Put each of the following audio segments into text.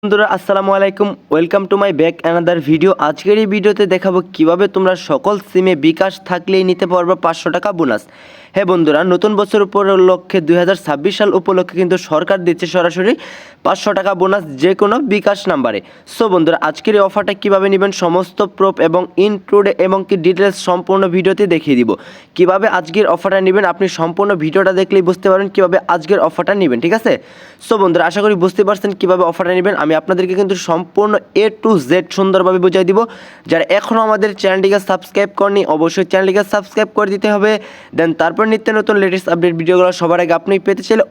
বন্ধুরা আসসালামু আলাইকুম, welcome to my back another video. আজকের এই ভিডিওতে দেখাবো কিভাবে তোমরা সকল সিমে বিকাশ থাকলেই নিতে পারবে 500 টাকা বোনাস। হ্যাঁ বন্ধুরা, নতুন বছর উপলক্ষে 2026 সাল উপলক্ষে কিন্তু সরকার দিচ্ছে সরাসরি 500 টাকা বোনাস যে কোনো বিকাশ নাম্বারে। সো বন্ধুরা, আজকের এই অফারটা কীভাবে নেবেন সমস্ত প্রুফ এবং ইনক্লুড এবং কি ডিটেলস সম্পূর্ণ ভিডিওতে দেখিয়ে দিব। কিভাবে আজকের অফারটা নেবেন আপনি সম্পূর্ণ ভিডিওটা দেখলেই বুঝতে পারবেন কিভাবে আজকের অফারটা নেবেন, ঠিক আছে? সো বন্ধুরা, আশা করি বুঝতে পারছেন কিভাবে অফারটা নেবেন। আমি আপনাদেরকে কিন্তু সম্পূর্ণ A to Z সুন্দরভাবে বুঝিয়ে দিব। যারা এখনও আমাদের চ্যানেলটিকে সাবস্ক্রাইব করেনি অবশ্যই চ্যানেলটিকে সাবস্ক্রাইব করে দিতে হবে। দেন তারপর নিত্য নতুন লেটেস্ট আপডেট ভিডিওগুলো সবার আগে আপনি পেতে চাইলে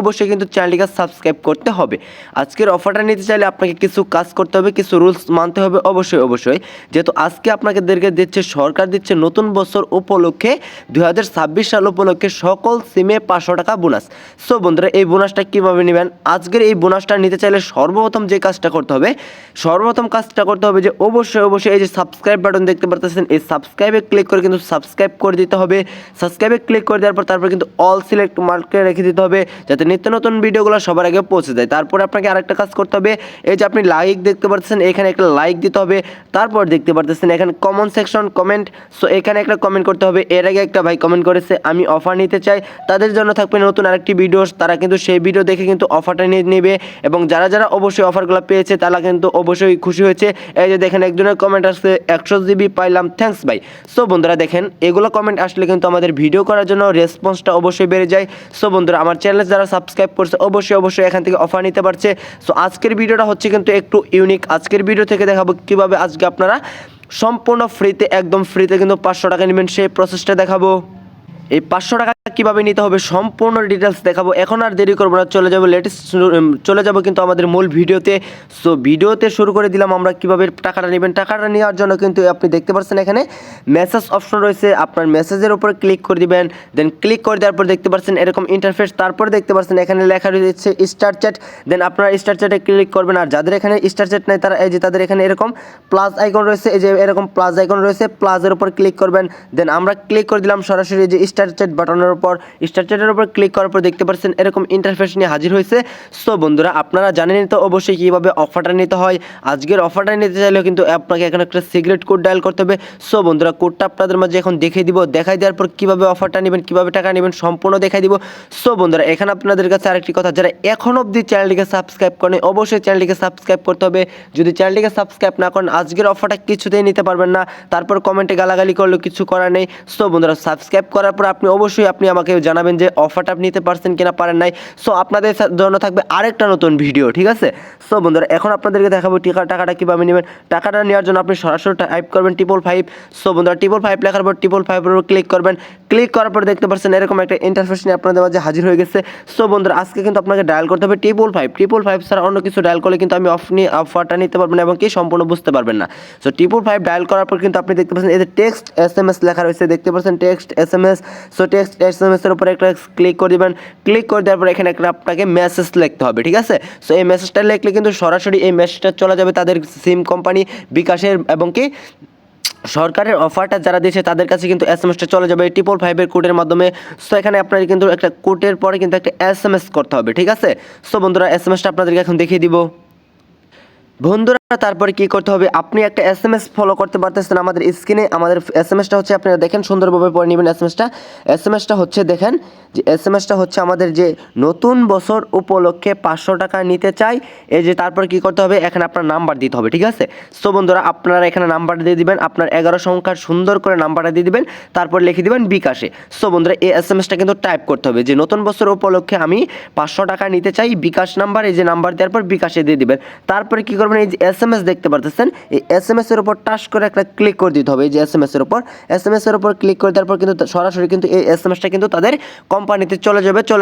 অবশ্যই কিন্তু চ্যানেলটিকে সাবস্ক্রাইব করতে হবে। আজকের অফারটা নিতে চাইলে আপনাকে কিছু কাজ করতে হবে, কিছু রুলস মানতে হবে অবশ্যই। যেহেতু আজকে আপনাদেরকে দিচ্ছে সরকার দিচ্ছে নতুন বছর উপলক্ষে 2026 সাল উপলক্ষে সকল সিমে 500 টাকা বোনাস। সো বন্ধুরা, এই বোনাসটা কীভাবে নেবেন? আজকের এই বোনাসটা নিতে চাইলে সর্বপ্রথম যে কাজটা করতে হবে যে অবশ্যই এই যে সাবস্ক্রাইব বাটন দেখতে পারতেছেন, এই সাবস্ক্রাইবে ক্লিক করে কিন্তু সাবস্ক্রাইব করে দিতে হবে। সাবস্ক্রাইবে ক্লিক করে দেওয়ার পর তারপর কিন্তু অল সিলেক্ট মার্কে রেখে দিতে হবে যাতে নিত্য নতুন ভিডিওগুলো সবার আগে পৌঁছে যায়। তারপরে আপনাকে আরেকটা কাজ করতে হবে, এই যে আপনি লাইক দেখতে পাচ্ছেন এখানে একটা লাইক দিতে হবে। তারপর দেখতে পারতেছেন এখানে কমেন্ট সেকশন কমেন্ট, সো এখানে একটা কমেন্ট করতে হবে। এর আগে একটা ভাই কমেন্ট করেছে আমি অফার নিতে চাই, তাদের জন্য থাকবে নতুন আরেকটি ভিডিও, তারা কিন্তু সেই ভিডিও দেখে কিন্তু অফারটা নিয়ে নেবে। এবং যারা অবশ্যই অফারগুলো পেয়েছে তারা কিন্তু অবশ্যই খুশি হয়েছে। এই যে দেখেন একজনের কমেন্ট আসছে 100 জিবি পাইলাম, থ্যাঙ্কস ভাই। সো বন্ধুরা দেখেন, এগুলো কমেন্ট আসলে কিন্তু আমাদের ভিডিও করার জন্য রেসপন্সটা অবশ্যই বেড়ে যায়। সো বন্ধুরা, আমার চ্যানেলে যারা সাবস্ক্রাইব করছে অবশ্যই এখান থেকে অফার নিতে পারছে। সো আজকের ভিডিওটা হচ্ছে কিন্তু একটু ইউনিক। আজকের ভিডিও থেকে দেখাবো কিভাবে আজকে আপনারা সম্পূর্ণ ফ্রিতে, একদম ফ্রিতে কিন্তু 500 টাকা নেবেন সেই প্রসেসটা দেখাবো। এই 500 টাকা কীভাবে নিতে হবে সম্পূর্ণ ডিটেলস দেখাবো। এখন আর দেরি করবো না, চলে যাব কিন্তু আমাদের মূল ভিডিওতে। সো ভিডিওতে শুরু করে দিলাম আমরা কীভাবে টাকাটা নেবেন। টাকাটা নেওয়ার জন্য কিন্তু আপনি দেখতে পাচ্ছেন এখানে মেসেজ অপশন রয়েছে, আপনার মেসেজের উপরে ক্লিক করে দিবেন। দেন ক্লিক করে দেওয়ার পর দেখতে পাচ্ছেন এরকম ইন্টারফেস। তারপরে দেখতে পাচ্ছেন এখানে লেখা রয়েছে স্টার চ্যাট। দেন আপনারা স্টার চ্যাটে ক্লিক করবেন। আর যাদের এখানে স্টার চ্যাট নেই তারা এই যে তাদের এখানে এরকম প্লাস আইকন রয়েছে, এই যে এরকম প্লাস আইকন রয়েছে, প্লাসের উপর ক্লিক করবেন। দেন আমরা ক্লিক করে দিলাম সরাসরি যে স্টার চ্যাট বাটনের উপর। স্টার চ্যাটের উপর ক্লিক করার পর দেখতে পাচ্ছেন এরকম ইন্টারফেস নিয়ে হাজির হয়েছে। সো বন্ধুরা, আপনারা জানেন তো অবশ্যই কীভাবে অফারটা নিতে হয়। আজকের অফারটা নিতে চাইলেও কিন্তু আপনাকে এখানে একটা সিক্রেট কোড ডায়াল করতে হবে। সো বন্ধুরা, কোডটা আপনাদের মাঝে এখন দেখিয়ে দিব। দেখাই দেওয়ার পর কীভাবে অফারটা নেবেন, কীভাবে টাকা নেবেন সম্পূর্ণ দেখাই দিব। সো বন্ধুরা, এখানে আপনাদের কাছে আরেকটি কথা, যারা এখন অবধি চ্যানেলটিকে সাবস্ক্রাইব করেন অবশ্যই চ্যানেলটিকে সাবস্ক্রাইব করতে হবে। যদি চ্যানেলটিকে সাবস্ক্রাইব না করেন আজকের অফারটা কিছুতেই নিতে পারবেন না। তারপর কমেন্টে গালাগালি করলেও কিছু করার নেই। সো বন্ধুরা, সাবস্ক্রাইব করার পর আপনি অবশ্যই আমাকে জানাবেন যে অফারটা আপনি নিতে পারছেন কিনা, পারেন নাই। সো আপনাদের জন্য থাকবে আরেকটা নতুন ভিডিও, ঠিক আছে? সো বন্ধুরা, এখন আপনাদেরকে দেখাবো টাকাটা কীভাবে নেবেন। টাকাটা নেওয়ার জন্য আপনি সরাসরি টাইপ করবেন 555। সো বন্ধুরা, 555 লেখার পর 555 এর উপর ক্লিক করবেন। ক্লিক করার পর দেখতে পাচ্ছেন এরকম একটা ইন্টারফেস নিয়ে আপনাদের মাঝে হাজির হয়ে গেছে। সো বন্ধুরা, আজকে কিন্তু আপনাকে ডায়াল করতে হবে 555 ছাড়া অন্য কিছু ডায়াল করলে কিন্তু আমি অফারটা নিতে পারবেন না এবং কি সম্পূর্ণ বুঝতে পারবেন না। সো 555 ডায়াল করার পর কিন্তু আপনি দেখতে পাচ্ছেন এই যে টেক্সট SMS লেখা রয়েছে, দেখতে পাচ্ছেন text SMS। So text SMS এর উপর একটা ক্লিক করে দিবেন। ক্লিক করে দেওয়ার পর এখানে একটা আপনাকে মেসেজ লিখতে হবে, ঠিক আছে? সো এই মেসেজটা লিখলে কিন্তু সরাসরি এই মেসেজটা চলে যাবে তাদের সিম কোম্পানি বিকাশের এবং কি সরকারের অফারটা যারা দিয়েছে তাদের কাছে কিন্তু SMS টা চলে যাবে 555 এর কোডের মাধ্যমে। সো এখানে আপনার কিন্তু একটা কোডের পরে কিন্তু একটা SMS করতে হবে, ঠিক আছে? সো বন্ধুরা, SMS টা আপনাদেরকে এখন দেখিয়ে দিব। বন্ধুরা, তারপরে কি করতে হবে, আপনি একটা SMS ফলো করতে পারতেছেন আমাদের স্ক্রিনে। আমাদের SMS টা হচ্ছে আপনারা দেখেন সুন্দরভাবে পড়ে নেবেন। SMS টা হচ্ছে দেখেন যে SMS টা হচ্ছে আমাদের যে নতুন বছর উপলক্ষে 500 টাকা নিতে চাই। এই যে তারপর কি করতে হবে, এখানে আপনার নাম্বার দিতে হবে, ঠিক আছে? সো বন্ধুরা, আপনারা এখানে নাম্বার দিয়ে দিবেন, আপনার 11 সংখ্যার সুন্দর করে নাম্বারটা দিয়ে দিবেন, তারপর লিখে দিবেন বিকাশে। সো বন্ধুরা, এই SMS টা কিন্তু টাইপ করতে হবে যে নতুন বছর উপলক্ষে আমি 500 টাকা নিতে চাই, বিকাশ নাম্বার, এই যে নাম্বার দেওয়ার পর বিকাশে দিয়ে দিবেন। তারপরে কি করবেন, এই যে SMS দেখতে পারতেছেন এই SMS এর উপর টাচ করে একটা ক্লিক করে দিতে হবে। এই যে SMS এর উপর ক্লিক করে দেওয়ার পর কিন্তু সরাসরি কিন্তু এই SMS টা কিন্তু তাদের কোম্পানিতে চলে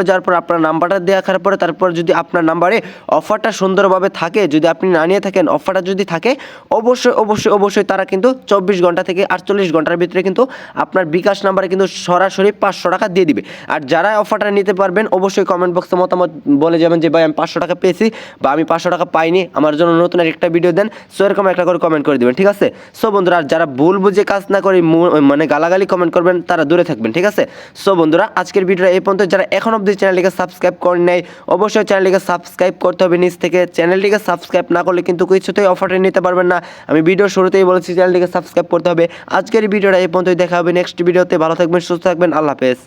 যাওয়ার পর আপনার নাম্বারটা দেওয়ার পরে তারপর যদি আপনার নাম্বারে অফারটা সুন্দরভাবে থাকে, যদি আপনি না নিয়ে থাকেন, অফারটা যদি থাকে অবশ্যই তারা কিন্তু 24 ঘন্টা থেকে 48 ঘন্টার ভিতরে কিন্তু আপনার বিকাশ নাম্বারে কিন্তু সরাসরি 500 টাকা দিয়ে দিবে। আর যারা অফারটা নিতে পারবেন অবশ্যই কমেন্ট বক্সে মতামত বলে যাবেন যে ভাই আমি 500 টাকা পেয়েছি বা আমি 500 টাকা পাইনি, আমার জন্য নতুন একটা ভিডিও ভিডিও দেন, সো এরকম একটা করে কমেন্ট করে দিবেন, ঠিক আছে। সো বন্ধুরা, আর যারা ভুল বুঝে কাজ না করে মানে গালাগালি কমেন্ট করবেন তারা দূরে থাকবেন, ঠিক আছে। সো বন্ধুরা, আজকের ভিডিওটা এই পর্যন্ত। যারা এখন অবধি চ্যানেলটিকে সাবস্ক্রাইব করেন নাই, অবশ্যই চ্যানেলটিকে সাবস্ক্রাইব করতে হবে নিচ থেকে। চ্যানেলটিকে সাবস্ক্রাইব না করলে কিন্তু কিছুতেই অফারটা নিতে পারবেন না। আমি ভিডিও শুরুতেই বলেছি চ্যানেলটিকে সাবস্ক্রাইব করতে হবে। আজকের ভিডিওটা এই পর্যন্তই, দেখা হবে নেক্সট ভিডিওতে। ভালো থাকবেন, সুস্থ থাকবেন, আল্লাহ হাফেজ।